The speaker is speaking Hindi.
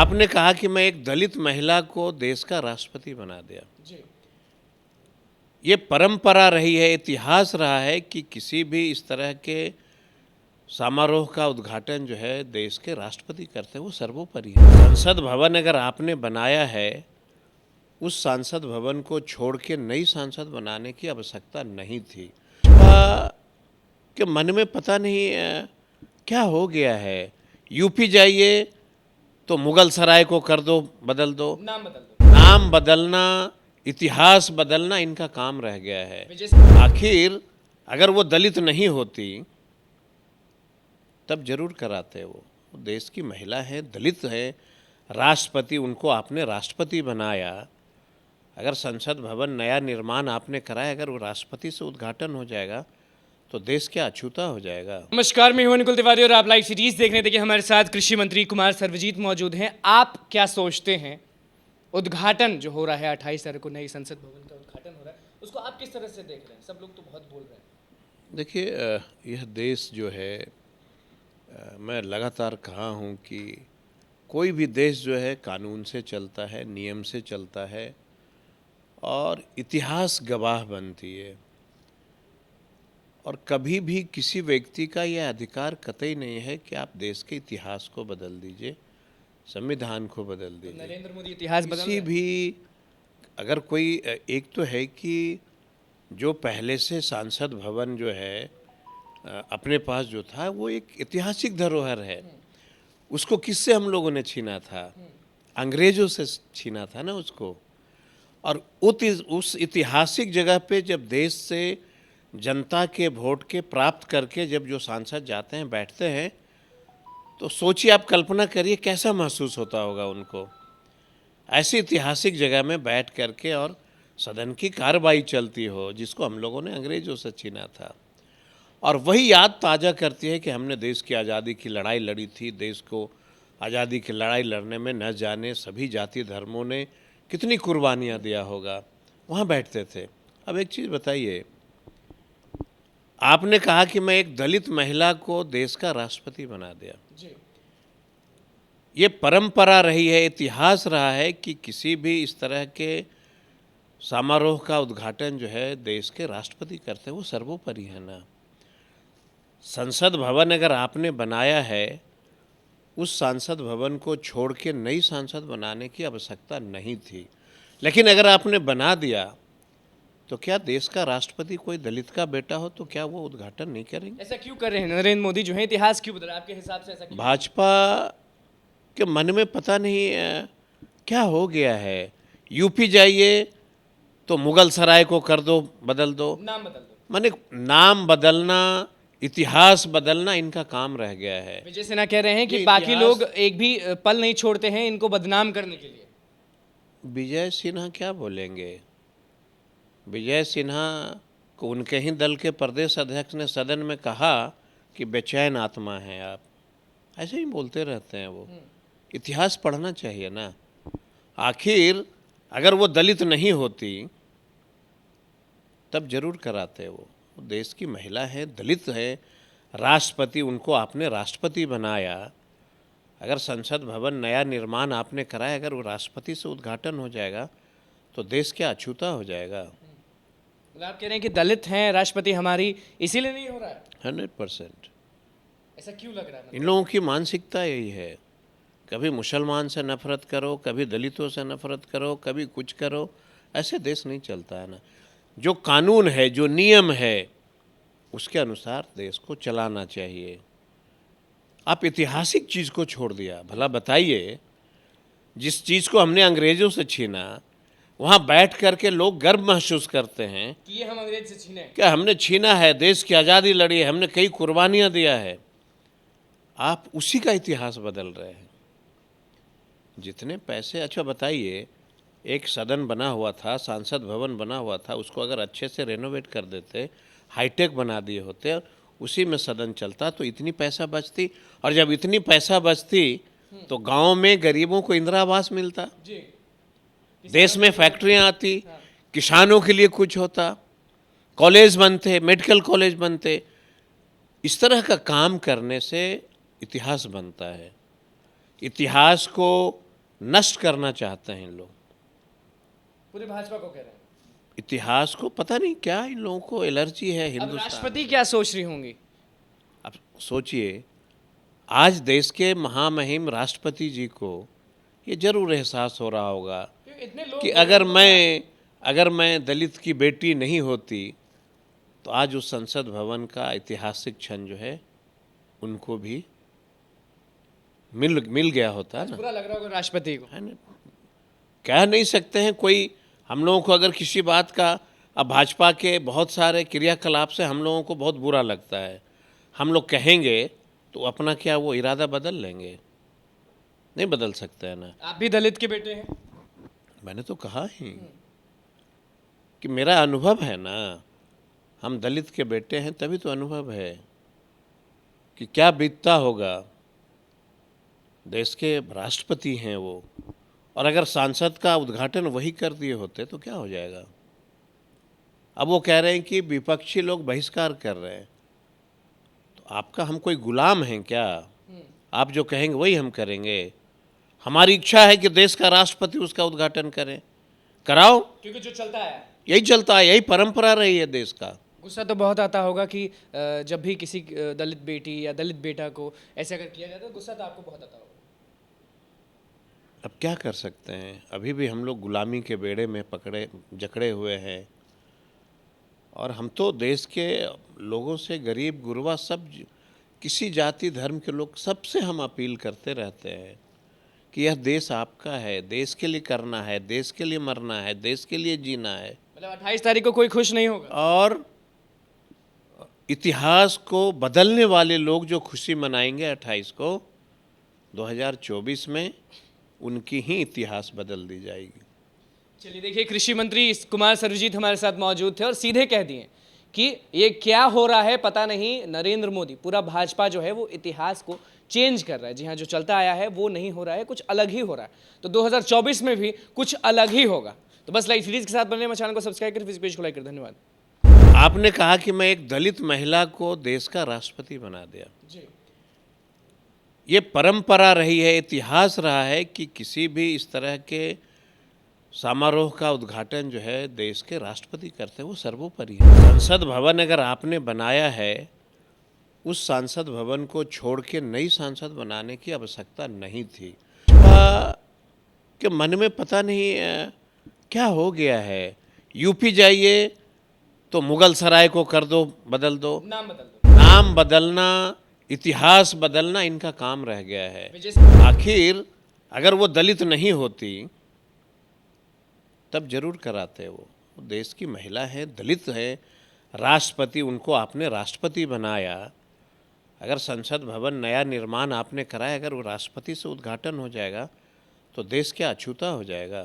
आपने कहा कि मैं एक दलित महिला को देश का राष्ट्रपति बना दिया। जी। ये परंपरा रही है, इतिहास रहा है कि किसी भी इस तरह के समारोह का उद्घाटन जो है देश के राष्ट्रपति करते हैं, वो सर्वोपरि है। संसद भवन अगर आपने बनाया है, उस सांसद भवन को छोड़ के नई सांसद बनाने की आवश्यकता नहीं थी। भाजपा के मन में पता नहीं क्या हो गया है। यूपी जाइए तो मुगल सराय को कर दो, बदल दो, नाम बदल दो। नाम बदलना, इतिहास बदलना इनका काम रह गया है। आखिर अगर वो दलित नहीं होती तब जरूर कराते वो देश की महिला है, दलित है, राष्ट्रपति, उनको आपने राष्ट्रपति बनाया। अगर संसद भवन नया निर्माण आपने कराया, अगर वो राष्ट्रपति से उद्घाटन हो जाएगा तो देश क्या अछूता हो जाएगा। नमस्कार, मैं हूं निकुल तिवारी और आप लाइव सीरीज देख रहे हैं। देखिए, हमारे साथ कृषि मंत्री कुमार सर्वजीत मौजूद हैं। आप क्या सोचते हैं, उद्घाटन जो हो रहा है 28 तारीख को नई संसद भवन का उद्घाटन हो रहा है, उसको आप किस तरह से देख रहे हैं? सब लोग तो बहुत बोल रहे हैं। देखिए, यह देश जो है, मैं लगातार कहा हूँ कि कोई भी देश जो है कानून से चलता है, नियम से चलता है और इतिहास गवाह बनती है। और कभी भी किसी व्यक्ति का यह अधिकार कतई नहीं है कि आप देश के इतिहास को बदल दीजिए, संविधान को बदल दीजिए। नरेंद्र मोदी इतिहास बदल किसी भी अगर कोई एक तो है कि जो पहले से सांसद भवन जो है अपने पास जो था, वो एक ऐतिहासिक धरोहर है। उसको किससे हम लोगों ने छीना था? अंग्रेजों से छीना था ना उसको। और उस ऐतिहासिक जगह पे जब देश से जनता के वोट के प्राप्त करके जब जो सांसद जाते हैं, बैठते हैं, तो सोचिए, आप कल्पना करिए कैसा महसूस होता होगा उनको, ऐसी ऐतिहासिक जगह में बैठ करके और सदन की कार्रवाई चलती हो जिसको हम लोगों ने अंग्रेजों से छीना था। और वही याद ताज़ा करती है कि हमने देश की आज़ादी की लड़ाई लड़ी थी। देश को आज़ादी की लड़ाई लड़ने में न जाने सभी जाति धर्मों ने कितनी कुर्बानियाँ दिया होगा। वहाँ बैठते थे। अब एक चीज़ बताइए, आपने कहा कि मैं एक दलित महिला को देश का राष्ट्रपति बना दिया। जी। ये परंपरा रही है, इतिहास रहा है कि किसी भी इस तरह के समारोह का उद्घाटन जो है देश के राष्ट्रपति करते हैं, वो सर्वोपरि है ना। संसद भवन अगर आपने बनाया है, उस सांसद भवन को छोड़ के नई सांसद बनाने की आवश्यकता नहीं थी। लेकिन अगर आपने बना दिया तो क्या देश का राष्ट्रपति कोई दलित का बेटा हो तो क्या वो उद्घाटन नहीं करेंगे? ऐसा क्यों कर रहे हैं नरेंद्र मोदी जो है? इतिहास क्यों बदला आपके हिसाब से? ऐसा क्यों? भाजपा के मन में पता नहीं क्या हो गया है। यूपी जाइए तो मुगल सराय को कर दो, बदल दो, नाम बदल दो। माने नाम बदलना, इतिहास बदलना इनका काम रह गया है। विजय सिन्हा कह रहे हैं कि ये बाकी इतिहास- लोग एक भी पल नहीं छोड़ते हैं इनको बदनाम करने के लिए। विजय सिन्हा क्या बोलेंगे? विजय सिन्हा को उनके ही दल के प्रदेश अध्यक्ष ने सदन में कहा कि बेचैन आत्मा हैं आप। ऐसे ही बोलते रहते हैं वो। इतिहास पढ़ना चाहिए ना। आखिर अगर वो दलित नहीं होती तब जरूर कराते वो देश की महिला है, दलित है, राष्ट्रपति, उनको आपने राष्ट्रपति बनाया। अगर संसद भवन नया निर्माण आपने कराया, अगर वो राष्ट्रपति से उद्घाटन हो जाएगा तो देश क्या अछूता हो जाएगा। आप कह रहे हैं कि दलित हैं राष्ट्रपति हमारी, इसीलिए नहीं हो रहा है? 100%। ऐसा क्यों लग रहा है? इन लोगों की मानसिकता यही है। कभी मुसलमान से नफरत करो, कभी दलितों से नफरत करो, कभी कुछ करो। ऐसे देश नहीं चलता है ना। जो कानून है, जो नियम है, उसके अनुसार देश को चलाना चाहिए। आप ऐतिहासिक चीज़ को छोड़ दिया। भला बताइए, जिस चीज़ को हमने अंग्रेज़ों से छीना, वहाँ बैठ कर के लोग गर्व महसूस करते हैं कि ये हम अंग्रेज से छीने। क्या हमने छीना है, देश की आज़ादी लड़ी है, हमने कई कुर्बानियाँ दिया है। आप उसी का इतिहास बदल रहे हैं। जितने पैसे, अच्छा बताइए, एक सदन बना हुआ था, सांसद भवन बना हुआ था, उसको अगर अच्छे से रेनोवेट कर देते, हाईटेक बना दिए होते और उसी में सदन चलता तो इतनी पैसा बचती। और जब इतनी पैसा बचती तो गांव में गरीबों को इंदिरा आवास मिलता, जी। देश में फैक्ट्रियां आती, किसानों के लिए कुछ होता, कॉलेज बनते, मेडिकल कॉलेज बनते। इस तरह का काम करने से इतिहास बनता है। इतिहास को नष्ट करना चाहते हैं इन लोग। पूरी भाजपा को कह रहे हैं। इतिहास को पता नहीं क्या इन लोगों को एलर्जी है अब हिंदुस्तान। राष्ट्रपति क्या सोच रही होंगी? अब सोचिए, आज देश के महामहिम राष्ट्रपति जी को ये जरूर एहसास हो रहा होगा क्योंकि इतने लोग कि अगर मैं दलित की बेटी नहीं होती तो आज उस संसद भवन का ऐतिहासिक क्षण जो है उनको भी मिल गया होता ना। बुरा लग रहा होगा राष्ट्रपति को। है ना? कह नहीं सकते हैं कोई। हम लोगों को अगर किसी बात का, अब भाजपा के बहुत सारे क्रियाकलाप से हम लोगों को बहुत बुरा लगता है, हम लोग कहेंगे तो अपना क्या वो इरादा बदल लेंगे? नहीं बदल सकते हैं ना। आप भी दलित के बेटे हैं। मैंने तो कहा ही कि मेरा अनुभव है ना, हम दलित के बेटे हैं तभी तो अनुभव है कि क्या बीतता होगा। देश के राष्ट्रपति हैं वो, और अगर सांसद का उद्घाटन वही कर दिए होते तो क्या हो जाएगा? अब वो कह रहे हैं कि विपक्षी लोग बहिष्कार कर रहे हैं, तो आपका हम कोई गुलाम हैं क्या? आप जो कहेंगे वही हम करेंगे। हमारी इच्छा है कि देश का राष्ट्रपति उसका उद्घाटन करे, कराओ। क्योंकि जो चलता है यही चलता है, यही परंपरा रही है देश का। गुस्सा तो बहुत आता होगा कि जब भी किसी दलित बेटी या दलित बेटा को ऐसा अगर किया जाता है, गुस्सा तो आपको बहुत आता होगा। अब क्या कर सकते हैं, अभी भी हम लोग गुलामी के बेड़े में जकड़े हुए हैं। और हम तो देश के लोगों से, गरीब गुरबा सब, किसी जाति धर्म के लोग, सबसे हम अपील करते रहते हैं कि यह देश आपका है, देश के लिए करना है, देश के लिए मरना है, देश के लिए जीना है। मतलब 28 तारीख को कोई खुश नहीं होगा। और इतिहास को बदलने वाले लोग जो खुशी मनाएंगे 28 को 2024 में, उनकी ही इतिहास बदल दी जाएगी। चलिए देखिए, कृषि मंत्री कुमार सर्वजीत हमारे साथ मौजूद थे और सीधे कह दिए कि ये क्या हो रहा है पता नहीं। नरेंद्र मोदी, पूरा भाजपा जो है वो इतिहास को चेंज कर रहा है। जी हाँ, जो चलता आया है वो नहीं हो रहा है, कुछ अलग ही हो रहा है। तो 2024 में भी कुछ अलग ही होगा। तो बस लाइव सीरीज के साथ बनने में चैनल को सब्सक्राइब कर, फेसबुक पेज को लाइक कर। धन्यवाद। आपने कहा कि मैं एक दलित महिला को देश का राष्ट्रपति बना दिया। जी, ये परंपरा रही है, इतिहास रहा है कि किसी भी इस तरह के समारोह का उद्घाटन जो है देश के राष्ट्रपति करते हैं, वो सर्वोपरि है। संसद भवन अगर आपने बनाया है, उस संसद भवन को छोड़ के नई संसद बनाने की आवश्यकता नहीं थी। के मन में पता नहीं क्या हो गया है। यूपी जाइए तो मुगल सराय को कर दो, बदल दो, नाम बदल दो। नाम बदलना, इतिहास बदलना इनका काम रह गया है। आखिर अगर वो दलित नहीं होती तब जरूर कराते। वो देश की महिला है, दलित है, राष्ट्रपति, उनको आपने राष्ट्रपति बनाया। अगर संसद भवन नया निर्माण आपने कराया, अगर वो राष्ट्रपति से उद्घाटन हो जाएगा तो देश क्या अछूता हो जाएगा।